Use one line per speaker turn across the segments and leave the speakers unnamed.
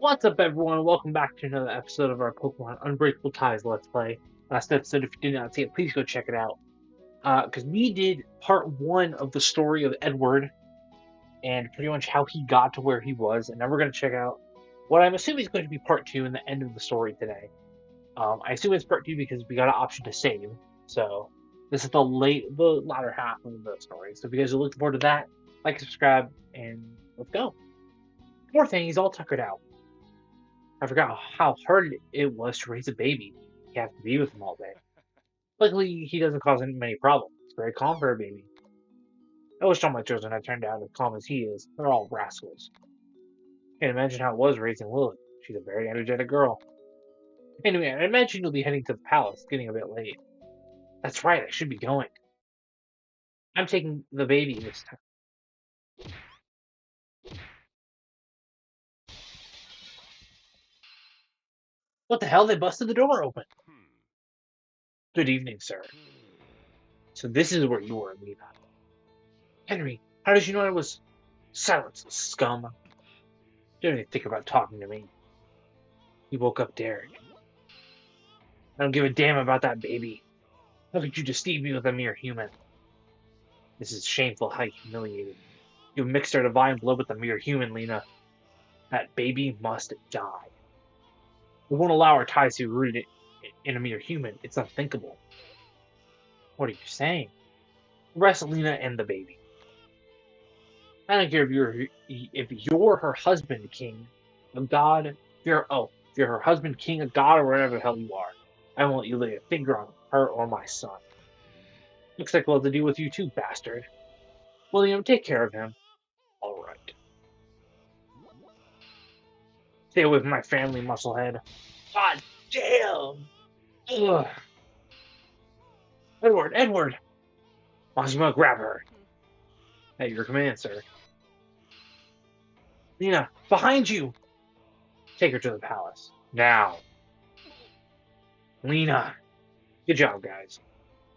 What's up, everyone? Welcome back to another episode of our Pokemon Unbreakable Ties Let's Play. Last episode, if you did not see it, please go check it out. Because we did part one of the story of Edward and pretty much how he got to where he was, and now we're going to check out what I'm assuming is going to be part two in the end of the story today. I assume it's part two because we got an option to save, so this is the latter half of the story. So if you guys are looking forward to that, like, subscribe, and let's go. Poor thing, he's all tuckered out. I forgot how hard it was to raise a baby. You have to be with him all day. Luckily, he doesn't cause many problems. It's very calm for a baby. I wish all my children had turned out as calm as he is. They're all rascals. Can't imagine how it was raising Lily. She's a very energetic girl. Anyway, I imagine you'll be heading to the palace. It's getting a bit late. That's right, I should be going. I'm taking the baby this time. What the hell? They busted the door open. Good evening, sir. So this is where you were, Lena. Henry, how did you know I was... Silence, scum. Don't even think about talking to me. He woke up Derek. I don't give a damn about that baby. How could you deceive me with a mere human? This is shameful how you humiliated me. You mixed our divine blood with a mere human, Lena. That baby must die. We won't allow our ties to be rooted in a mere human. It's unthinkable. What are you saying? Arrest Lena and the baby. I don't care if you're her husband, king, a god. If you're her husband, king, a god, or whatever the hell you are, I won't let you lay a finger on her or my son. Looks like we'll have to deal with you too, bastard. William, take care of him. All right. Stay away from my family, musclehead. God damn! Ugh. Edward, Edward! Mazuma, grab her. At your command, sir. Lena, behind you! Take her to the palace. Now. Lena. Good job, guys.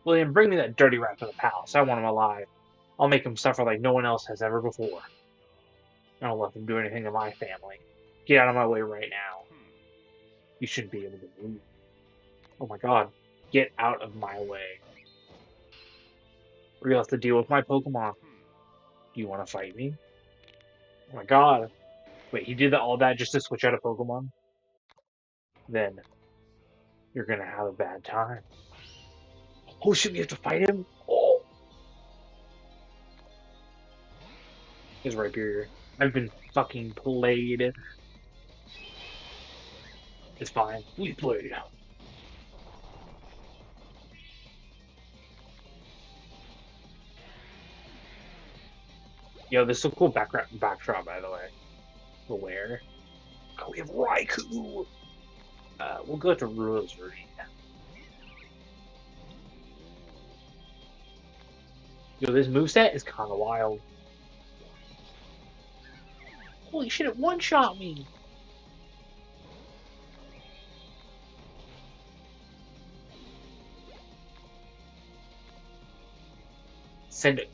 William, bring me that dirty rat to the palace. I want him alive. I'll make him suffer like no one else has ever before. I don't let him do anything to my family. Get out of my way right now. You shouldn't be able to move. Oh my god. Get out of my way. Or you'll have to deal with my Pokemon. Do you want to fight me? Oh my god. Wait, he did all that just to switch out a Pokemon? Then you're gonna have a bad time. Oh shit, we have to fight him? Oh! He's right here. I've been fucking played. It's fine. We played. Yo, this is a cool backdrop, by the way. Where? Oh, we have Raikou! We'll go to Rosary. Yo, this moveset is kind of wild. Holy shit, it one-shot me!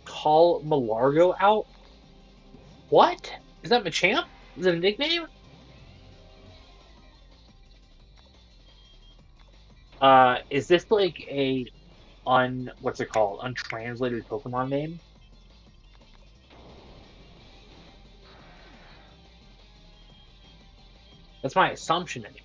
Call Malargo out? What? Is that Machamp? Is it a nickname? Is this like a what's it called? Untranslated Pokemon name? That's my assumption anyway.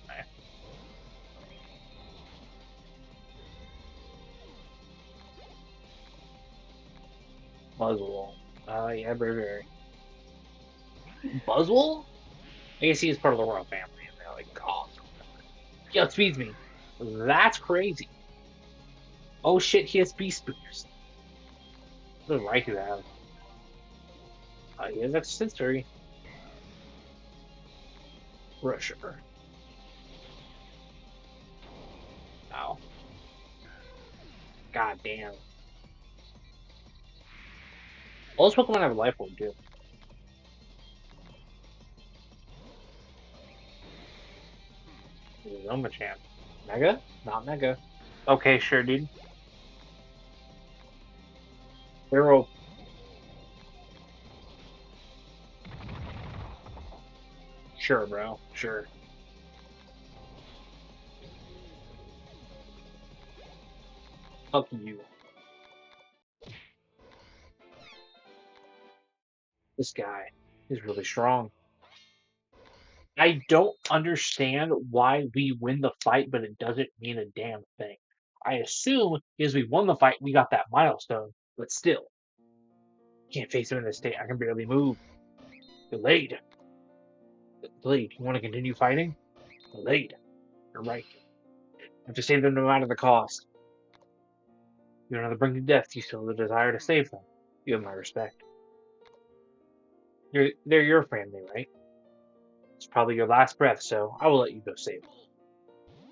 Buzzwole. Yeah, very. Buzzwole? I guess he is part of the royal family and they're like cough. Yeah, it speeds me. That's crazy. Oh shit, he has Beast Boost. What does Raikou have? He has Extensory. Rusher. Ow. God damn. All those Pokemon have a life orb too. Machamp. Mega? Not Mega. Okay, sure, dude. Hero. Sure, bro. Sure. Fuck you. This guy is really strong. I don't understand why we win the fight, but it doesn't mean a damn thing. I assume because we won the fight, we got that milestone, but still, can't face him in this state. I can barely move. Delayed. Delayed. You want to continue fighting? Delayed. You're right. I have to save them no matter the cost. You don't have to bring to death. You still have the desire to save them. You have my respect. They're your family, right? It's probably your last breath, so I will let you go save them.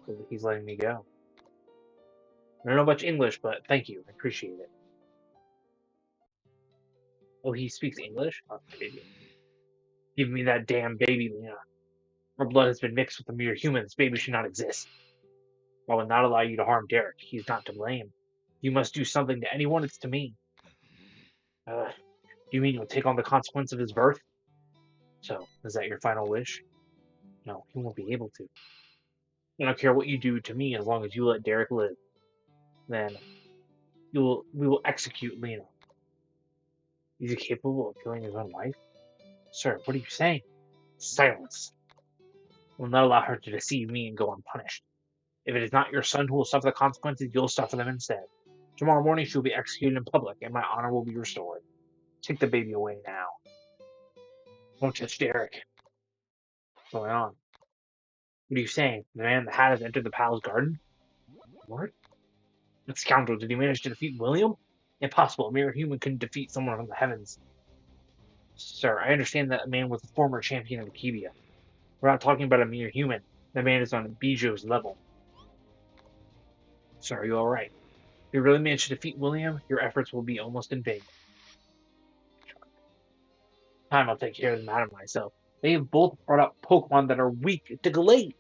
So he's letting me go. I don't know much English, but thank you. I appreciate it. Oh, he speaks English? Oh, idiot. Give me that damn baby, Lena. Our blood has been mixed with the mere human. This baby should not exist. I will not allow you to harm Derek. He is not to blame. You must do something to anyone, it's to me. Do you mean you'll take on the consequence of his birth? So, is that your final wish? No, he won't be able to. I don't care what you do to me as long as you let Derek live. Then we will execute Lena. Is he capable of killing his own wife? Sir, what are you saying? Silence. I will not allow her to deceive me and go unpunished. If it is not your son who will suffer the consequences, you'll suffer them instead. Tomorrow morning she will be executed in public, and my honor will be restored. Take the baby away now. Don't touch Derek. What's going on? What are you saying? The man in the hat has entered the palace garden? What? That scoundrel, did he manage to defeat William? Impossible. A mere human couldn't defeat someone from the heavens. Sir, I understand that man was a former champion of Akebia. We're not talking about a mere human. The man is on Bijo's level. Sir, are you alright? If you really manage to defeat William, your efforts will be almost in vain. Time I'll take care of the matter myself. They have both brought up Pokemon that are weak to Gallade.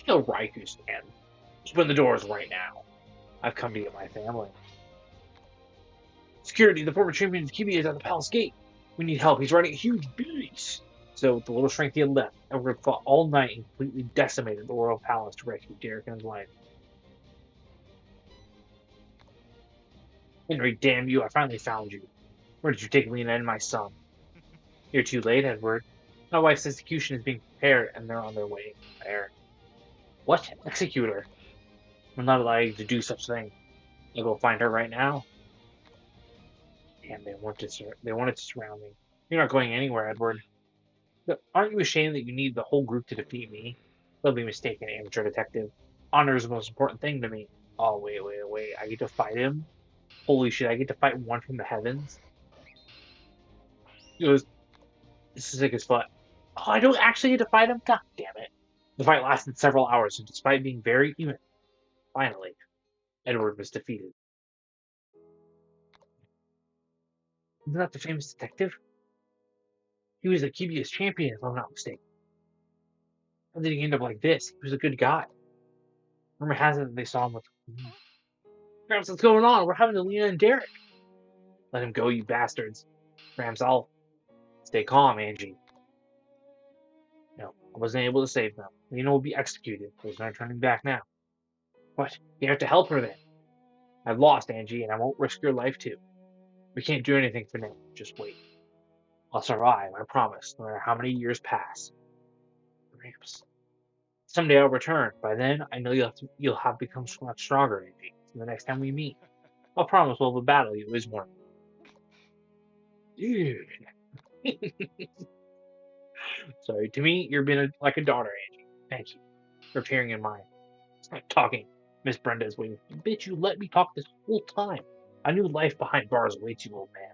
Kill Raikou stand. Open the doors right now. I've come to get my family. Security, the former champion of Kibi is at the palace gate. We need help. He's riding a huge beast. So, with the little strength he had left, Edward fought all night and completely decimated the royal palace to rescue Derek and his wife. Henry, damn you, I finally found you. Where did you take Lena and my son? You're too late, Edward. My wife's execution is being prepared, and they're on their way there. What? Executor? I'm not allowed to do such thing. I'll go find her right now. Damn, they wanted to surround me. You're not going anywhere, Edward. Aren't you ashamed that you need the whole group to defeat me? Don't be mistaken, amateur detective. Honor is the most important thing to me. Oh, wait. I get to fight him? Holy shit, I get to fight one from the heavens? He goes, this is sick as fuck. Oh, I don't actually get to fight him? God damn it. The fight lasted several hours, and despite being very even, finally, Edward was defeated. Isn't that the famous detective? He was Akibia's champion, if I'm not mistaken. How did he end up like this? He was a good guy. Rumor has it that they saw him with. Gramps, what's going on? We're having to Lena and Derek. Let him go, you bastards. Gramps, I'll stay calm, Angie. No, I wasn't able to save them. Lena will be executed. There's no turning back now. What? You have to help her then. I've lost, Angie, and I won't risk your life too. We can't do anything for now. Just wait. I'll survive, I promise, no matter how many years pass. Gramps. Someday I'll return. By then, I know you'll have become much stronger, Angie. So the next time we meet, I'll promise we'll have a battle you always wanted. Dude. Sorry, to me, you're being like a daughter, Angie. Thank you for appearing in mine. Stop talking. Miss Brenda is waiting. Bitch, you let me talk this whole time. I knew life behind bars awaits you, old man.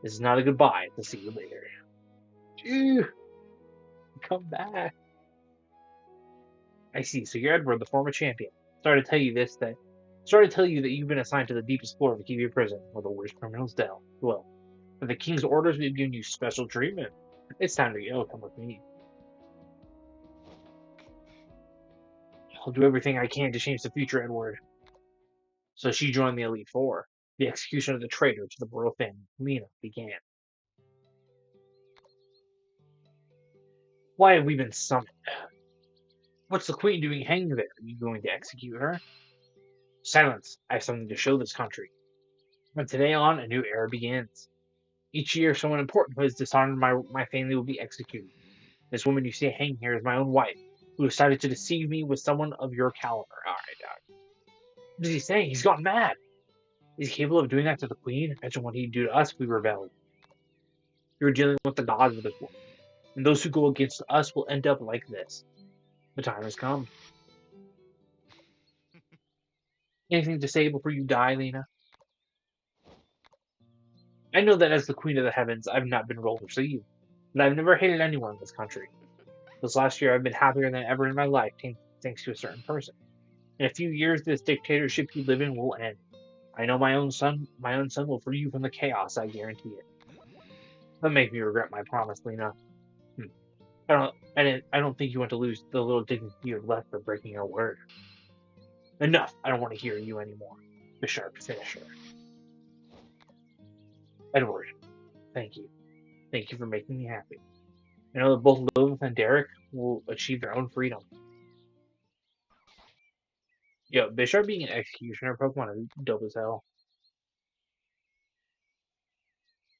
This is not a goodbye. I'll see you later. Ew, come back. I see. So you're Edward, the former champion. Sorry to tell you this, that sorry to tell you that you've been assigned to the deepest floor of the Kiwi prison, where the worst criminals dwell. Well, for the king's orders, we've given you special treatment. It's time to go. Come with me. I'll do everything I can to change the future, Edward. So she joined the Elite Four. The execution of the traitor to the royal family, Lena, began. Why have we been summoned? What's the queen doing hanging there? Are you going to execute her? Silence! I have something to show this country. From today on, a new era begins. Each year, someone important who has dishonored my family will be executed. This woman you see hanging here is my own wife, who decided to deceive me with someone of your caliber. All right, Doc. What is he saying? He's gone mad. Is he capable of doing that to the queen? Imagine what he'd do to us if we rebelled. You're dealing with the gods with this woman, and those who go against us will end up like this. The time has come. Anything to say before you die, Lena? I know that as the queen of the heavens, I've not been well received, but I've never hated anyone in this country. This last year, I've been happier than ever in my life, thanks to a certain person. In a few years, this dictatorship you live in will end. I know my own son will free you from the chaos, I guarantee it. Don't make me regret my promise, Lena. Hmm. I don't think you want to lose the little dignity you have left for breaking your word. Enough! I don't want to hear you anymore. The sharp finisher. Edward, thank you. Thank you for making me happy. I know that both Lilith and Derek will achieve their own freedom. Yo, Bishop being an executioner Pokemon is dope as hell.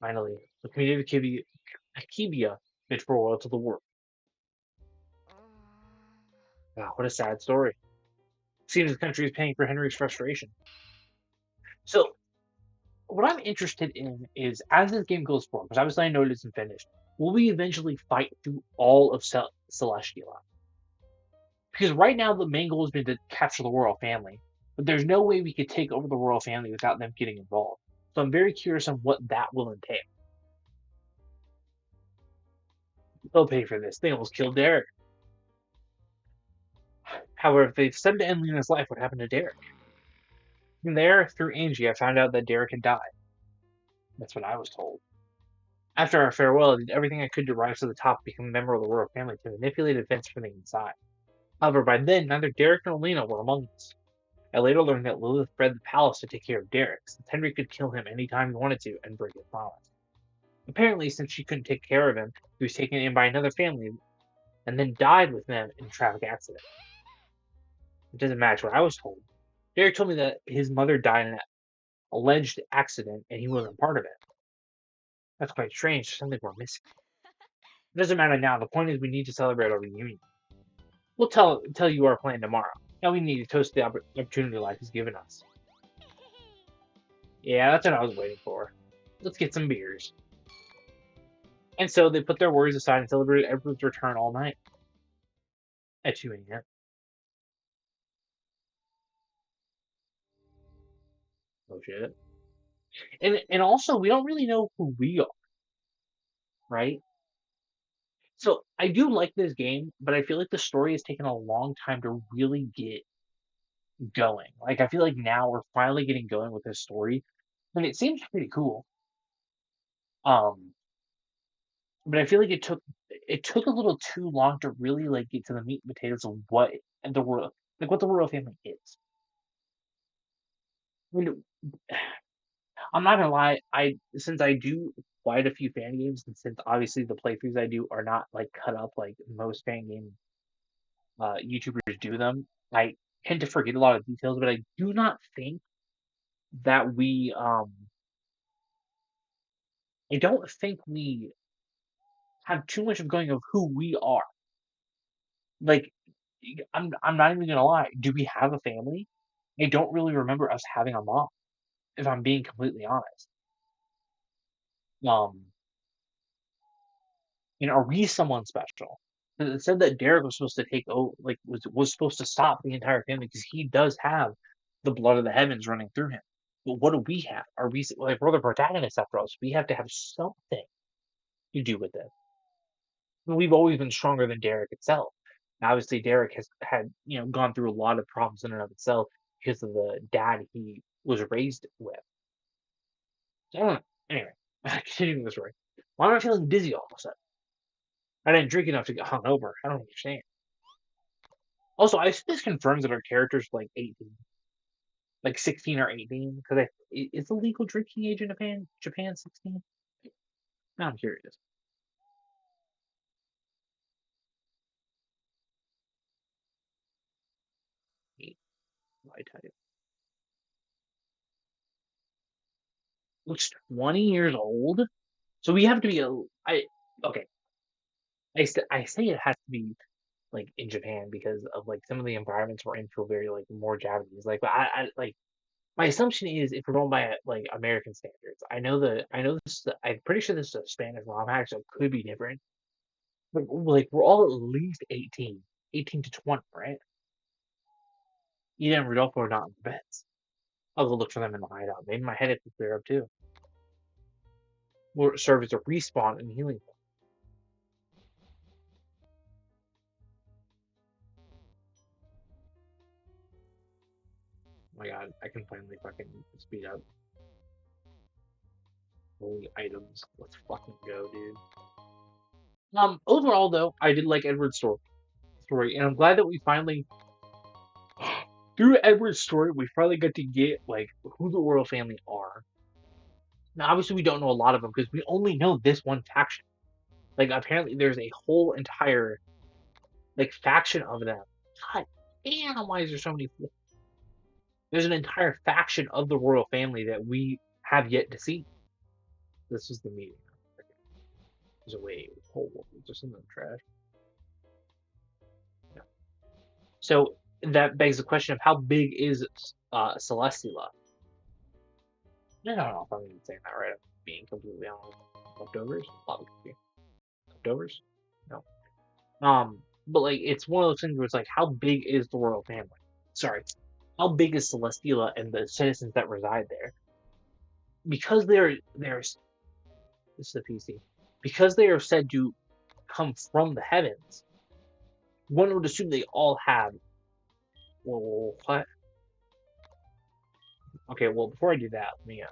Finally, the community of Akibia made for a world to the world. Wow, what a sad story. Seems the country is paying for Henry's frustration. So, what I'm interested in is as this game goes forward, because obviously I know it isn't finished, will we eventually fight through all of Celestia? Because right now the main goal has been to capture the royal family, but there's no way we could take over the royal family without them getting involved. So I'm very curious on what that will entail. They'll pay for this. They almost killed Derek. However, if they decided to end Lena's life, what happened to Derek? From there, through Angie, I found out that Derek had died. That's what I was told. After our farewell, I did everything I could to rise to the top and become a member of the royal family to manipulate events from the inside. However, by then, neither Derek nor Lena were among us. I later learned that Lilith fled the palace to take care of Derek, since Henry could kill him anytime he wanted to and break his promise. Apparently, since she couldn't take care of him, he was taken in by another family and then died with them in a traffic accident. It doesn't match what I was told. Derek told me that his mother died in an alleged accident and he wasn't part of it. That's quite strange. There's something we're missing. It doesn't matter now. The point is we need to celebrate our reunion. We'll tell you our plan tomorrow. Now we need to toast the opportunity life has given us. Yeah, that's what I was waiting for. Let's get some beers. And so they put their worries aside and celebrated Edward's return all night. At 2 a.m. Oh shit. And also we don't really know who we are, right? So I do like this game, but I feel like the story has taken a long time to really get going. Like I feel like now we're finally getting going with this story, and it seems pretty cool. Um, but I feel like it took a little too long to really like get to the meat and potatoes of what the world like what the royal family is. I mean, I'm not gonna lie, I since I do quite a few fan games, and since obviously the playthroughs I do are not like cut up like most fan game YouTubers do them, I tend to forget a lot of details. But I do not think that I don't think we have too much of going of who we are. Like, I'm not even gonna lie. Do we have a family? I don't really remember us having a mom, if I'm being completely honest. Um, are we someone special? 'Cause it said that Derek was supposed to take over, like was supposed to stop the entire family because he does have the blood of the heavens running through him. But what do we have? Are we like we're the protagonists after all? So we have to have something to do with it. We've always been stronger than Derek itself. Obviously, Derek has had gone through a lot of problems in and of itself because of the dad he was raised with. So, I don't know. Anyway, continuing the story. Why am I feeling dizzy all of a sudden? I didn't drink enough to get hungover. I don't understand. Also, I think this confirms that our character's like 18. like 16 or 18? Because is the legal drinking age in Japan 16? Now I'm curious. Wait, I tell you, looks 20 years old. So we have to be a. I okay. I say it has to be like in Japan because of like some of the environments we're in feel very like more Japanese. Like I like my assumption is if we're going by like American standards, I know this. I'm pretty sure this is a Spanish ROM hack, so it could be different. But like we're all at least 18, 18 to 20, right? Eden and Rodolfo are not in the beds. I'll go look for them in the hideout. Maybe my headache will clear up too. Will serve as a respawn and healing. Oh my god, I can finally fucking speed up. Holy items. Let's fucking go, dude. Overall though, I did like Edward's story, and I'm glad that we finally through Edward's story we finally got to get like who the royal family are. Now, obviously, we don't know a lot of them because we only know this one faction. Like, apparently, there's a whole entire like faction of them. God damn, why is there so many? There's an entire faction of the royal family that we have yet to see. This is the meeting. There's a way. Oh, just in the trash. Yeah. So that begs the question of how big is Celestila? I don't know if I'm even saying that right. I'm being completely honest. Leftovers? Probably leftovers? No. But like it's one of those things where it's like, how big is the royal family? Sorry, how big is Celestila and the citizens that reside there? Because there's this is a PC. Because they are said to come from the heavens, one would assume they all have. Well, what? Okay, well before I do that, let me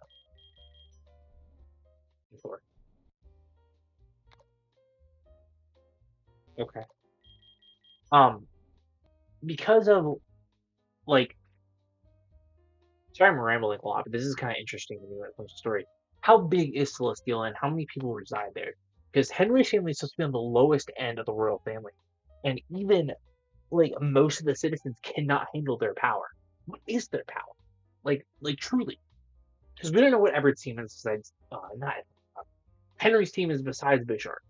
before. Okay. Um, because of like sorry, I'm rambling a lot, but this is kind of interesting to me when it comes to story. How big is Celestial and how many people reside there? Because Henry's family is supposed to be on the lowest end of the royal family, and even like most of the citizens cannot handle their power. What is their power? Like truly, because we don't know what Everett's team is besides not Henry's team is besides Bishart.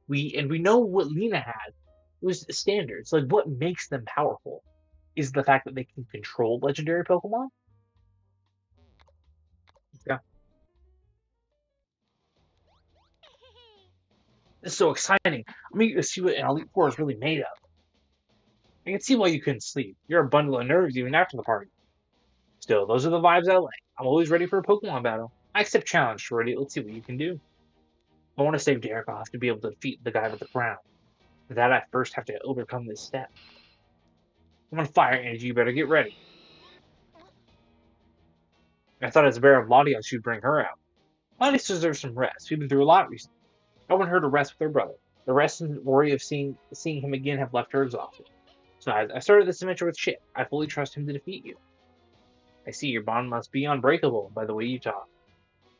We know what Lena had. It was standards. Like what makes them powerful is the fact that they can control legendary Pokemon. Yeah. It's so exciting. I'm eager to see what an Elite Four is really made of. I can see why you couldn't sleep. You're a bundle of nerves even after the party. Still, those are the vibes I like. I'm always ready for a Pokemon battle. I accept challenge, Shorty. Let's see what you can do. I want to save Derek. I'll have to be able to defeat the guy with the crown. For that, I first have to overcome this step. I'm on fire, Energy. You better get ready. I thought as a bear of Latias, you'd bring her out. Latias deserves some rest. We've been through a lot recently. I want her to rest with her brother. The rest and worry of seeing him again have left her exhausted. Besides, I started this adventure with Chip. I fully trust him to defeat you. I see your bond must be unbreakable by the way you talk.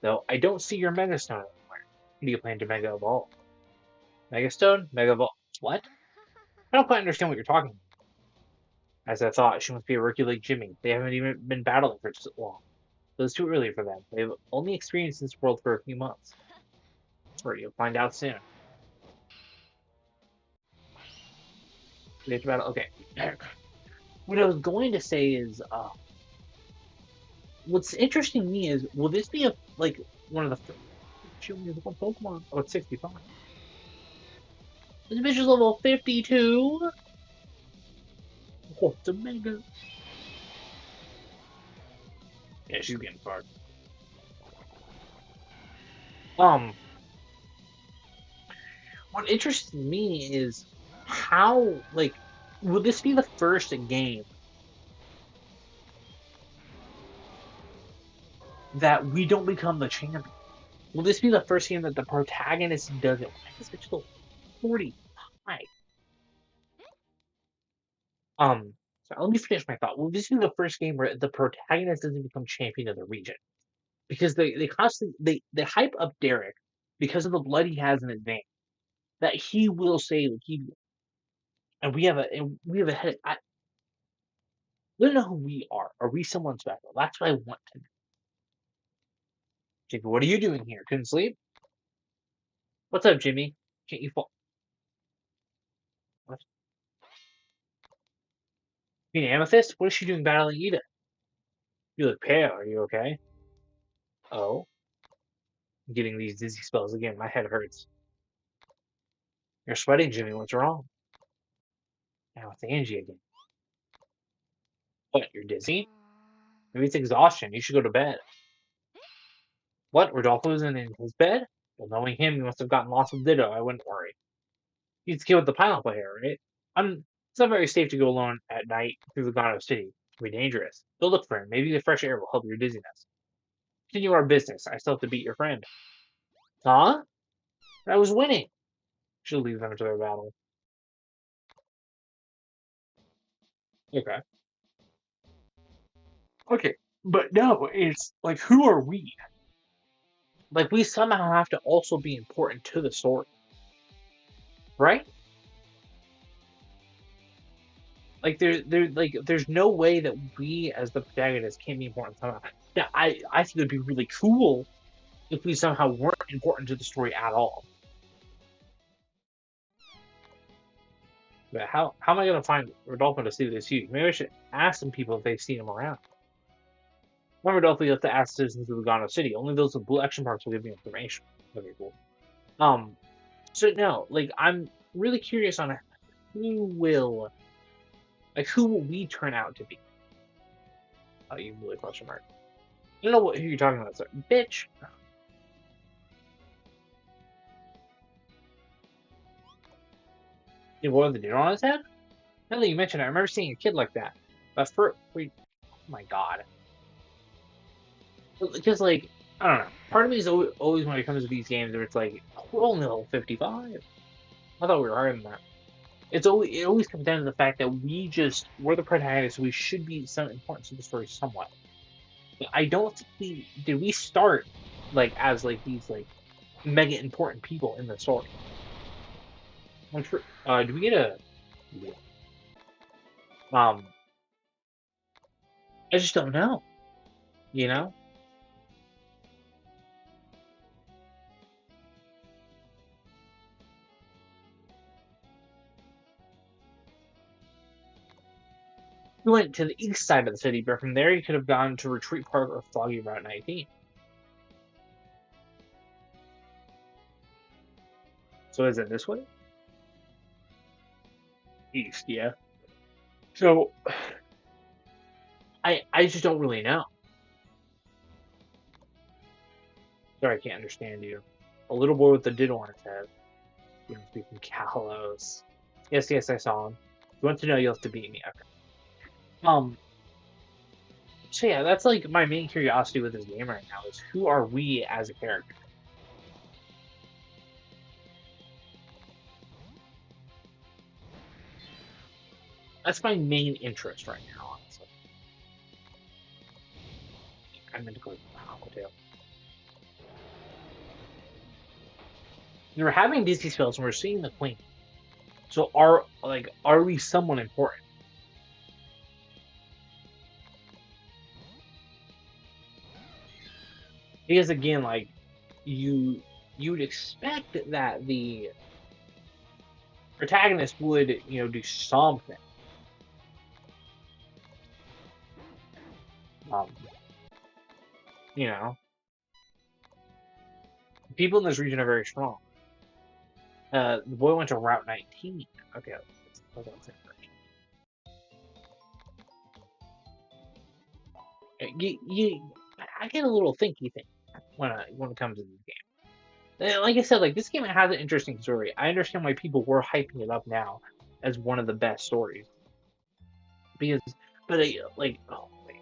Though I don't see your Megastone anywhere. Do you plan to Mega Evolve? Megastone? Mega Evolve? What? I don't quite understand what you're talking about. As I thought, she must be a rookie like Jimmy. They haven't even been battling for so long. So it's too early for them. They've only experienced this world for a few months. Sure, you'll find out soon. We have to battle. Okay. What I was going to say is, what's interesting to me is, will this be a like one of the first Pokemon? Oh, it's 65. This bitch is level 52. Oh, it's a mega. Yeah, she's getting far. Um, what interests me is how like will this be the first game that we don't become the champion? Will this be the first game that the protagonist doesn't? Why is it still 45? Um, Let me finish my thought. Well, this is the first game where the protagonist doesn't become champion of the region because they constantly they hype up Derek because of the blood he has in his vein that he will save he and we have a head. I don't know who we are. Are we someone special? That's what I want to know. Jimmy, what are you doing here? Couldn't sleep? What's up, Jimmy? Can't you fall? What? Queen Amethyst? What is she doing battling Ida? You look pale. Are you okay? Oh, I'm getting these dizzy spells again. My head hurts. You're sweating, Jimmy. What's wrong? Now it's Angie again. What? You're dizzy? Maybe it's exhaustion. You should go to bed. What? Rodolfo's in his bed? Well, knowing him, he must have gotten lost with Ditto. I wouldn't worry. He's the kid with the pineapple hair, right? It's not very safe to go alone at night through the Gano City. It can be dangerous. Go look for him. Maybe the fresh air will help your dizziness. Continue our business. I still have to beat your friend. Huh? I was winning. She'll leave them to their battle. Okay. Okay. But no, it's like, who are we? Like, we somehow have to also be important to the story, right? Like, there's no way that we, as the protagonist, can be important somehow. Yeah, I think it would be really cool if we somehow weren't important to the story at all. But how am I gonna find Rodolfo to see this huge? Maybe I should ask some people if they've seen him around. Remember, Rodolfo, you have to ask citizens of Lugano City. Only those with blue action marks will give you information. Okay, cool. Um, so no, like I'm really curious on who will, who will we turn out to be? Oh, you really question mark. I don't know who you're talking about, sir. Bitch. Did what with the dinner on his head? Now that you mention it, I remember seeing a kid like that. But wait, oh my god. Because like, I don't know. Part of me is always when it comes to these games where it's like, we're only level 55. I thought we were higher than that. It always comes down to the fact that we're the protagonists. So we should be some importance to the story somewhat. But I don't think we start like as like these like mega important people in the story. I'm sure. Do we get a? Yeah. Um, I just don't know. You know, we went to the east side of the city, but from there you could have gone to Retreat Park or Foggy Route 19. So is it this way? East, yeah. So I just don't really know. Sorry, I can't understand you. A little boy with a diddle on his head. You must be from Kalos. Yes, yes, I saw him. If you want to know, you'll have to beat me. Okay. Um. So yeah, that's like my main curiosity with this game right now is who are we as a character? That's my main interest right now, honestly. I'm into going Aquatail. We're having Disney spells and we're seeing the Queen. So are we someone important? Because again, like you'd expect that the protagonist would, do something. Um, you know, people in this region are very strong. The boy went to Route 19. Okay, let's go I get a little thinky thing when it comes to this game. Like I said, like this game has an interesting story. I understand why people were hyping it up now as one of the best stories because, but like, oh wait,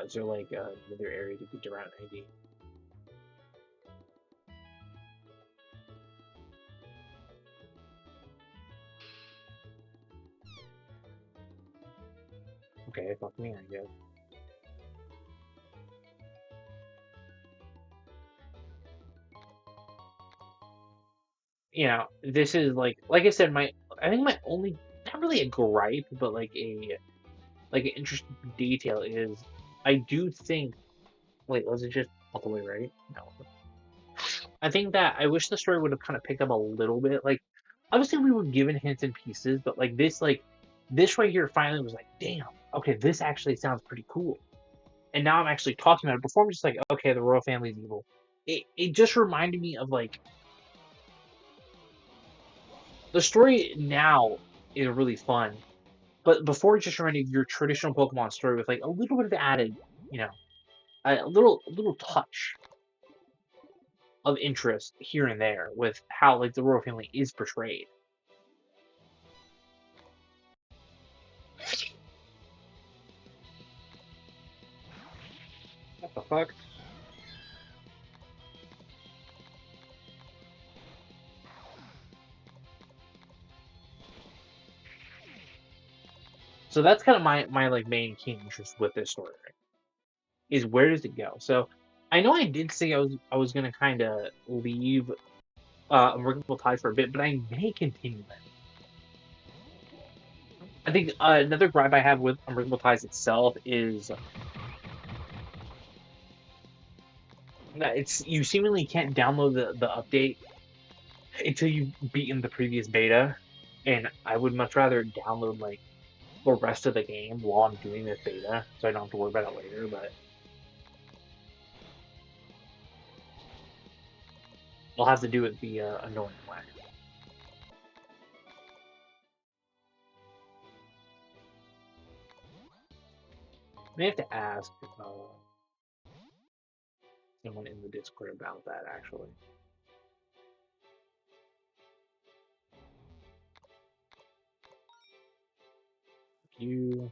is there like another area to get to Route 19? okay, fuck me, I guess. This is like I said, I think my only not really a gripe, but like an interesting detail is I do think wait, was it just all the way right? No. I think that I wish the story would have kind of picked up a little bit. Like obviously we were given hints and pieces, but this right here finally was like, damn, okay, this actually sounds pretty cool. And now I'm actually talking about it. Before I'm just like, okay, the royal family's evil. It just reminded me of like the story now is really fun, but before it just reminded of your traditional Pokemon story with like a little bit of added, you know, a little touch of interest here and there with how like the royal family is portrayed. What the fuck? So that's kind of my like main key interest with this story, right? Is where does it go? So I know I did say I was gonna kind of leave Unbreakable Ties for a bit, but I may continue it. I think another gripe I have with Unbreakable Ties itself is that it's you seemingly can't download the update until you've beaten the previous beta, and I would much rather download like the rest of the game while I'm doing this beta, so I don't have to worry about it later. But I'll have to do it the annoying way. I may have to ask someone in the Discord about that actually. You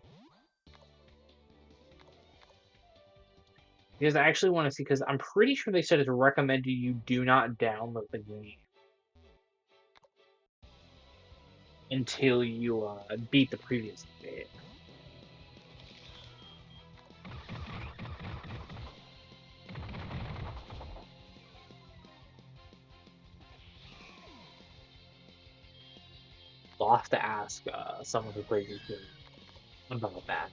Because I actually want to see because I'm pretty sure they said it's recommended you do not download the game until you beat the previous bit. So I'll have to ask someone who plays this game about that.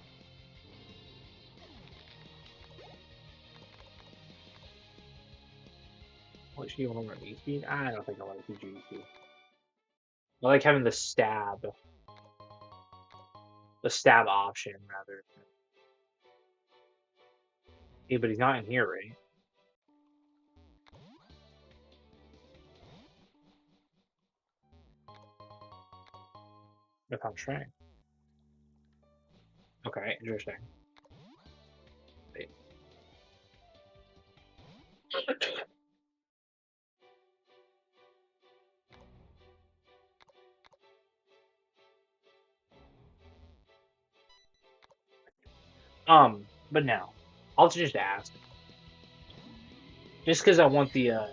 What she want to run E-speed? I don't think I like PG E-speed. I like having the stab option rather. Hey, but he's not in here, right? If I'm trying. Okay, interesting. Wait. But now I'll just ask, just because I want the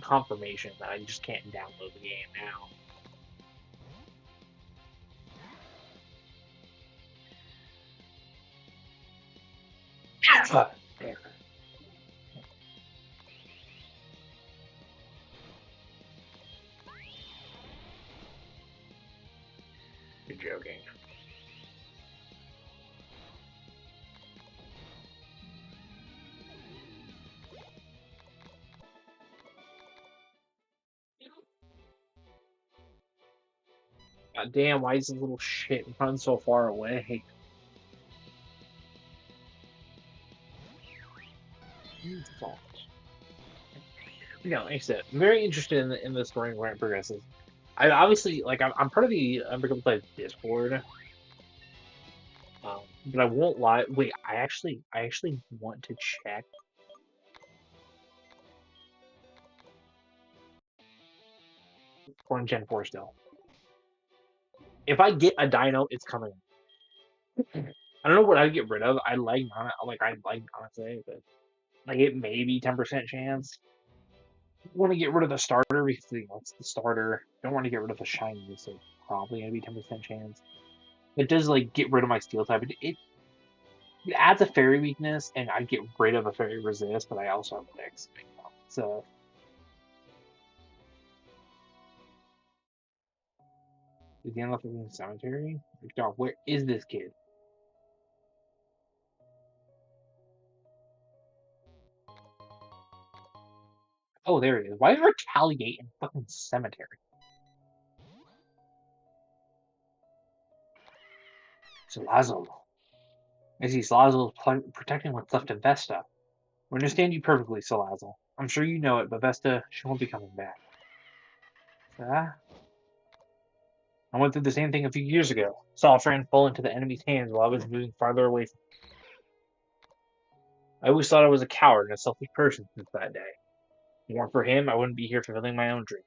confirmation that I just can't download the game now. Damn. You're joking. God damn, why is this little shit run so far away? You fuck. Like I said, I'm very interested in the story and where it progresses. I obviously like I'm part of the Unbreakable Play Discord, but I won't lie. Wait, I actually want to check for Gen 4 still. If I get a Dino, it's coming. I don't know what I'd get rid of. I like Nana, but like it may be 10% chance. Want to get rid of the starter because it's the starter. Don't want to get rid of the shiny, so probably gonna be 10% chance. It does like get rid of my steel type. It adds a fairy weakness, and I get rid of a fairy resist, but I also have Nyx. So is he unlocked in the cemetery? Dog, where is this kid? Oh, there he is. Why is Retaliate in fucking cemetery? Salazzle. I see Salazzle is protecting what's left of Vesta. We understand you perfectly, Salazzle. I'm sure you know it, but Vesta, she won't be coming back. Ah, I went through the same thing a few years ago. Saw a friend fall into the enemy's hands while I was moving farther away from. I always thought I was a coward and a selfish person since that day. If it weren't for him, I wouldn't be here fulfilling my own dream.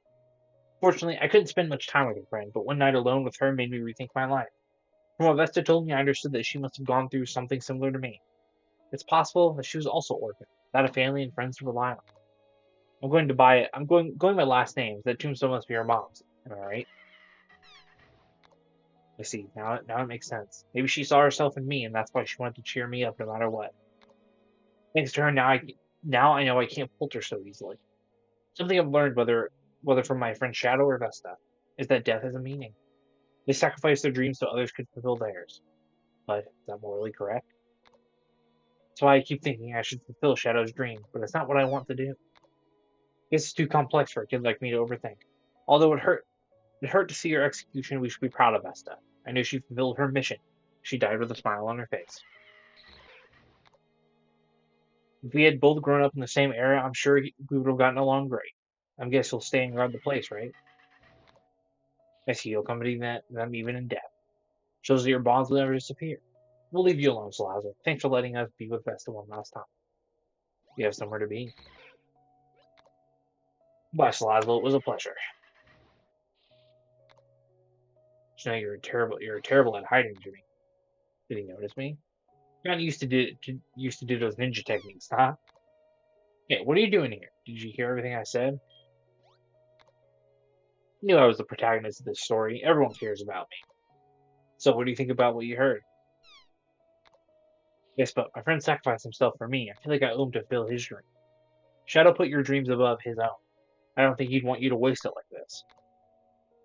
Fortunately, I couldn't spend much time with her friend, but one night alone with her made me rethink my life. From what Vesta told me, I understood that she must have gone through something similar to me. It's possible that she was also orphaned, without a family and friends to rely on. I'm going to buy it. I'm going by last names. That tombstone must be her mom's. Am I right? I see. Now it makes sense. Maybe she saw herself in me, and that's why she wanted to cheer me up no matter what. Thanks to her, now I know I can't falter so easily. Something I've learned, whether from my friend Shadow or Vesta, is that death has a meaning. They sacrificed their dreams so others could fulfill theirs. But is that morally correct? That's why I keep thinking I should fulfill Shadow's dream, but it's not what I want to do. I guess it's too complex for a kid like me to overthink. Although it hurt to see her execution, we should be proud of Vesta. I knew she fulfilled her mission. She died with a smile on her face. If we had both grown up in the same era, I'm sure we would have gotten along great. I guess you'll stay and guard the place, right? I see you'll accompany them even in death. Shows that your bonds will never disappear. We'll leave you alone, Salazar. Thanks for letting us be with Vesta one last time. You have somewhere to be. Bye, Salazar. It was a pleasure. So now you're terrible at hiding, Jimmy. Did he notice me? You're not used to do those ninja techniques, huh? Hey, what are you doing here? Did you hear everything I said? I knew I was the protagonist of this story. Everyone cares about me. So what do you think about what you heard? Yes, but my friend sacrificed himself for me. I feel like I owe him to fulfill his dream. Shadow put your dreams above his own. I don't think he'd want you to waste it like this.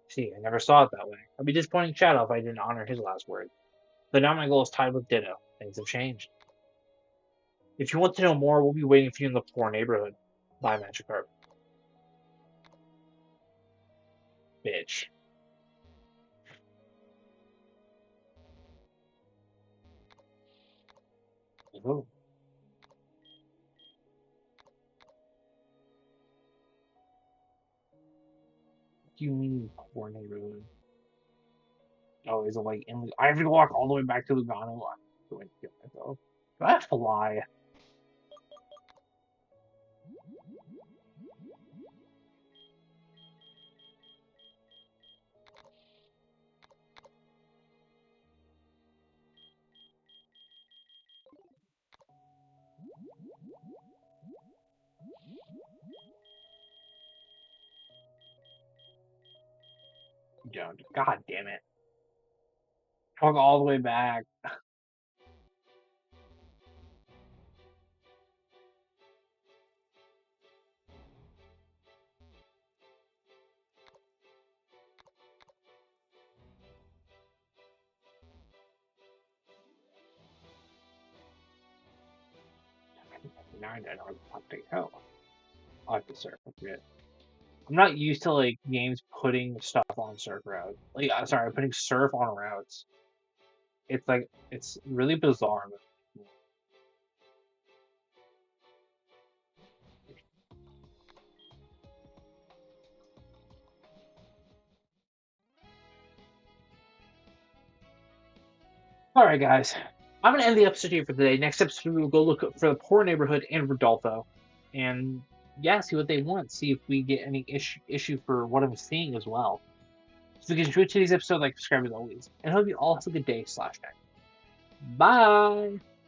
See, I never saw it that way. I'd be disappointing Shadow if I didn't honor his last word. But now my goal is tied with Ditto. Things have changed. If you want to know more, we'll be waiting for you in the poor neighborhood. Bye, Magikarp. Bitch. Oh, what do you mean poor neighborhood? Oh, is it like in? I have to walk all the way back to Lugano. I'm going to kill myself. Do I fly? Don't. God damn it. Walk all the way back. 9, I don't have to hell. I have to surf. I forget. I'm not used to like games putting stuff on surf routes. Like, sorry, putting surf on routes. It's like it's really bizarre. All right, guys. I'm gonna end the episode here for today. Next episode, we will go look for the poor neighborhood and Rodolfo, and yeah, see what they want. See if we get any issue for what I'm seeing as well. So if you enjoyed today's episode, like, subscribe as always, and hope you all have a good day /night. Bye.